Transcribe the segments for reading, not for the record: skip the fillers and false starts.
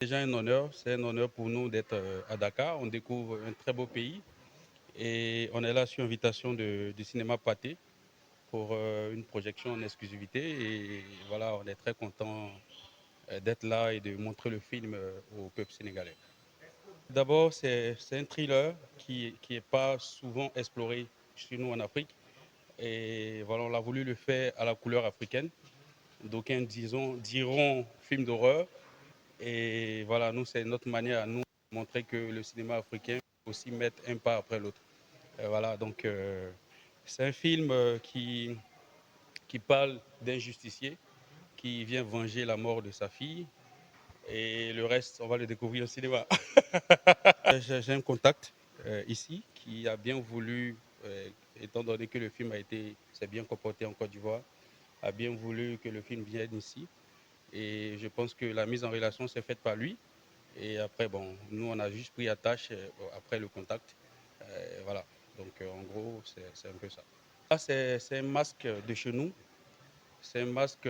Déjà un honneur, c'est un honneur pour nous d'être à Dakar. On découvre un très beau pays et on est là sur invitation du cinéma Pathé pour une projection en exclusivité. Et voilà, on est très content d'être là et de montrer le film au peuple sénégalais. D'abord, c'est un thriller qui n'est pas souvent exploré chez nous en Afrique. Et voilà, on a voulu le faire à la couleur africaine. D'aucuns diront film d'horreur. Et voilà, nous, c'est notre manière à nous de montrer que le cinéma africain peut aussi mettre un pas après l'autre. Voilà, donc c'est un film qui parle d'un justicier qui vient venger la mort de sa fille. Et le reste, on va le découvrir au cinéma. J'ai un contact ici qui a bien voulu, étant donné que le film s'est bien comporté en Côte d'Ivoire, a bien voulu que le film vienne ici. Et je pense que la mise en relation s'est faite par lui. Et après, bon, nous, on a juste pris attache après le contact. Voilà. Donc, en gros, c'est un peu ça. Là, c'est un masque de chez nous. C'est un masque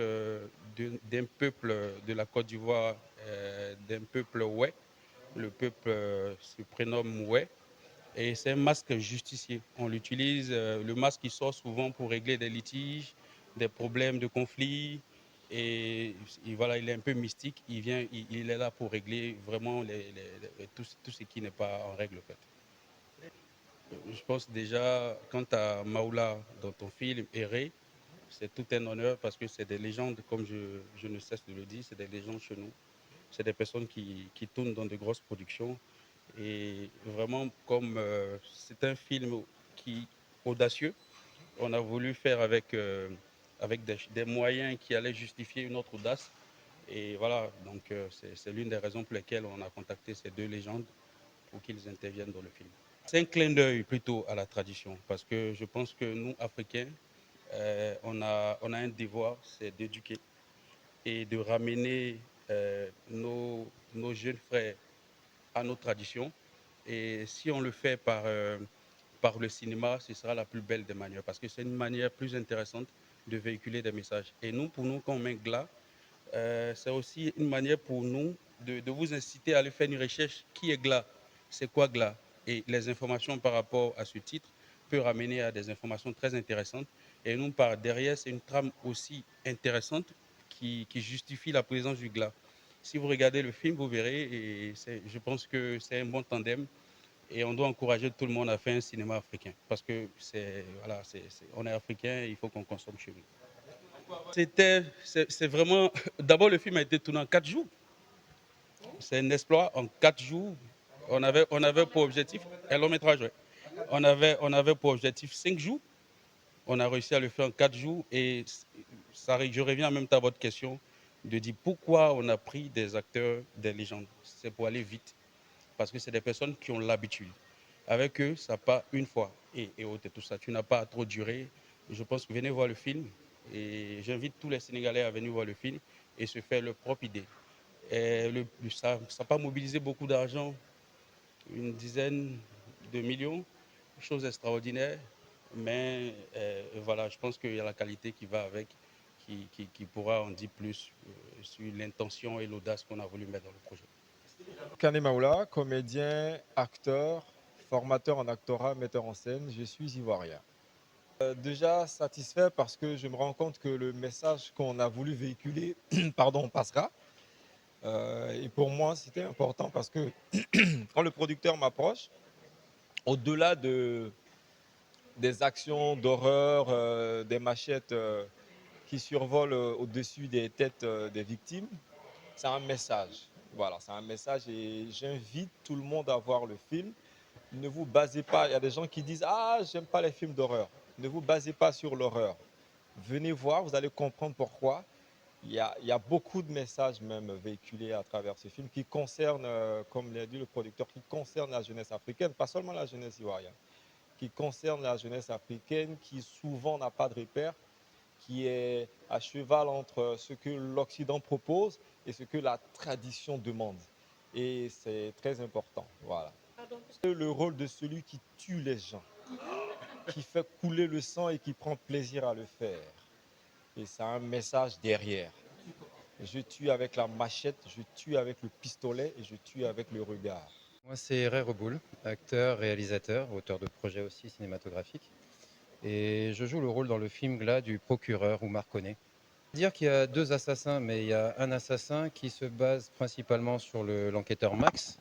d'un peuple de la Côte d'Ivoire, d'un peuple Oué. Le peuple se prénomme Oué. Et c'est un masque justicier. On l'utilise, le masque il sort souvent pour régler des litiges, des problèmes de conflit. Et voilà, il est un peu mystique. Il est là pour régler vraiment tout ce qui n'est pas en règle. En fait. Je pense déjà, quant à Maoula dans ton film, Erré, c'est tout un honneur parce que c'est des légendes, comme je ne cesse de le dire, c'est des légendes chez nous. C'est des personnes qui tournent dans de grosses productions. Et vraiment, comme c'est un film audacieux, on a voulu faire avec des moyens qui allaient justifier notre audace. Et voilà, donc c'est l'une des raisons pour lesquelles on a contacté ces deux légendes pour qu'ils interviennent dans le film. C'est un clin d'œil plutôt à la tradition, parce que je pense que nous, Africains, on a un devoir, c'est d'éduquer et de ramener nos jeunes frères à nos traditions. Et si on le fait par le cinéma, ce sera la plus belle des manières, parce que c'est une manière plus intéressante de véhiculer des messages. Et nous, pour nous, quand on met Gla, c'est aussi une manière pour nous de vous inciter à aller faire une recherche. Qui est Gla? C'est quoi Gla? Et les informations par rapport à ce titre peuvent ramener à des informations très intéressantes. Et nous, par derrière, c'est une trame aussi intéressante qui justifie la présence du Gla. Si vous regardez le film, vous verrez, et je pense que c'est un bon tandem. Et on doit encourager tout le monde à faire un cinéma africain. Parce que voilà, on est africain, il faut qu'on consomme chez nous. C'est vraiment. D'abord, le film a été tourné en 4 jours. C'est un exploit en 4 jours. On avait pour objectif, un long métrage, ouais. On avait pour objectif 5 jours. On a réussi à le faire en 4 jours. Et je reviens en même temps à votre question de dire pourquoi on a pris des acteurs, des légendes. C'est pour aller vite. Parce que c'est des personnes qui ont l'habitude. Avec eux, ça part une fois et autres et tout ça. Tu n'as pas à trop durer. Je pense que venez voir le film et j'invite tous les Sénégalais à venir voir le film et se faire leur propre idée. Ça n'a pas mobilisé beaucoup d'argent, une dizaine de millions, chose extraordinaire. Mais voilà, je pense qu'il y a la qualité qui va avec, qui pourra en dire plus sur l'intention et l'audace qu'on a voulu mettre dans le projet. Kane Maoula, comédien, acteur, formateur en actorat, metteur en scène, je suis ivoirien. Déjà satisfait parce que je me rends compte que le message qu'on a voulu véhiculer pardon, passera. Et pour moi, c'était important parce que quand le producteur m'approche, au-delà des actions d'horreur, des machettes qui survolent au-dessus des têtes des victimes, c'est un message. Voilà, c'est un message et j'invite tout le monde à voir le film. Ne vous basez pas, il y a des gens qui disent ah, j'aime pas les films d'horreur. Ne vous basez pas sur l'horreur. Venez voir, vous allez comprendre pourquoi. Il y a beaucoup de messages même véhiculés à travers ce film qui concernent, comme l'a dit le producteur, qui concernent la jeunesse africaine, pas seulement la jeunesse ivoirienne, qui concernent la jeunesse africaine qui souvent n'a pas de repères, qui est à cheval entre ce que l'Occident propose et ce que la tradition demande. Et c'est très important. Voilà. C'est le rôle de celui qui tue les gens, qui fait couler le sang et qui prend plaisir à le faire. Et ça a un message derrière. Je tue avec la machette, je tue avec le pistolet et je tue avec le regard. Moi, c'est Ray Reboul, acteur, réalisateur, auteur de projets aussi cinématographiques. Et je joue le rôle dans le film Glas du procureur Oumar Koné. Dire qu'il y a deux assassins, mais il y a un assassin qui se base principalement sur l'enquêteur Max,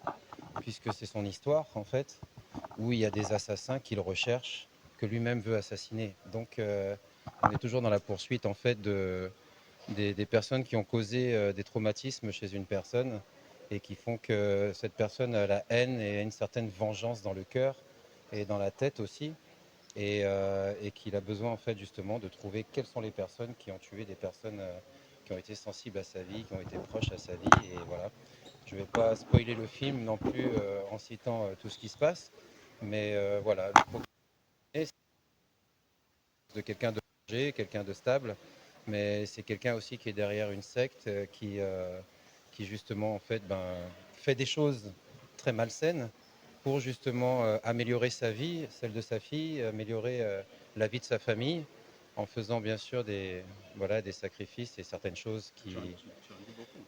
puisque c'est son histoire en fait, où il y a des assassins qu'il recherche, que lui-même veut assassiner. Donc on est toujours dans la poursuite en fait des personnes qui ont causé des traumatismes chez une personne et qui font que cette personne a la haine et a une certaine vengeance dans le cœur et dans la tête aussi. Et qu'il a besoin en fait justement de trouver quelles sont les personnes qui ont tué des personnes qui ont été sensibles à sa vie, qui ont été proches à sa vie. Et voilà, je ne vais pas spoiler le film non plus en citant tout ce qui se passe, mais voilà, le procureur, c'est de quelqu'un de âgé, quelqu'un de stable, mais c'est quelqu'un aussi qui est derrière une secte qui justement en fait fait des choses très malsaines pour justement améliorer sa vie, celle de sa fille, améliorer la vie de sa famille, en faisant bien sûr voilà, des sacrifices et certaines choses qui...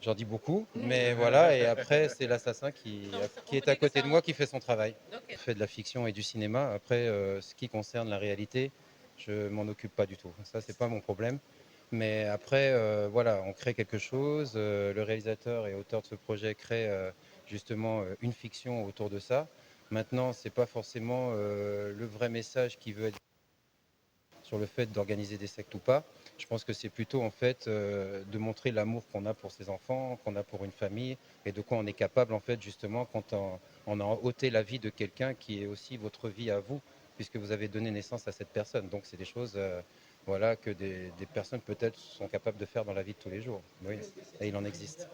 J'en dis beaucoup, mais voilà, et après c'est l'assassin qui est à côté de moi qui fait son travail. Il fait de la fiction et du cinéma. Après, ce qui concerne la réalité, je m'en occupe pas du tout. Ça, c'est pas mon problème. Mais après, voilà, on crée quelque chose. Le réalisateur et auteur de ce projet crée justement une fiction autour de ça. Maintenant, c'est pas forcément le vrai message qui veut être sur le fait d'organiser des sectes ou pas. Je pense que c'est plutôt en fait de montrer l'amour qu'on a pour ses enfants, qu'on a pour une famille et de quoi on est capable en fait justement quand on a ôté la vie de quelqu'un qui est aussi votre vie à vous puisque vous avez donné naissance à cette personne. Donc c'est des choses voilà, que des personnes peut-être sont capables de faire dans la vie de tous les jours. Oui, et il en existe.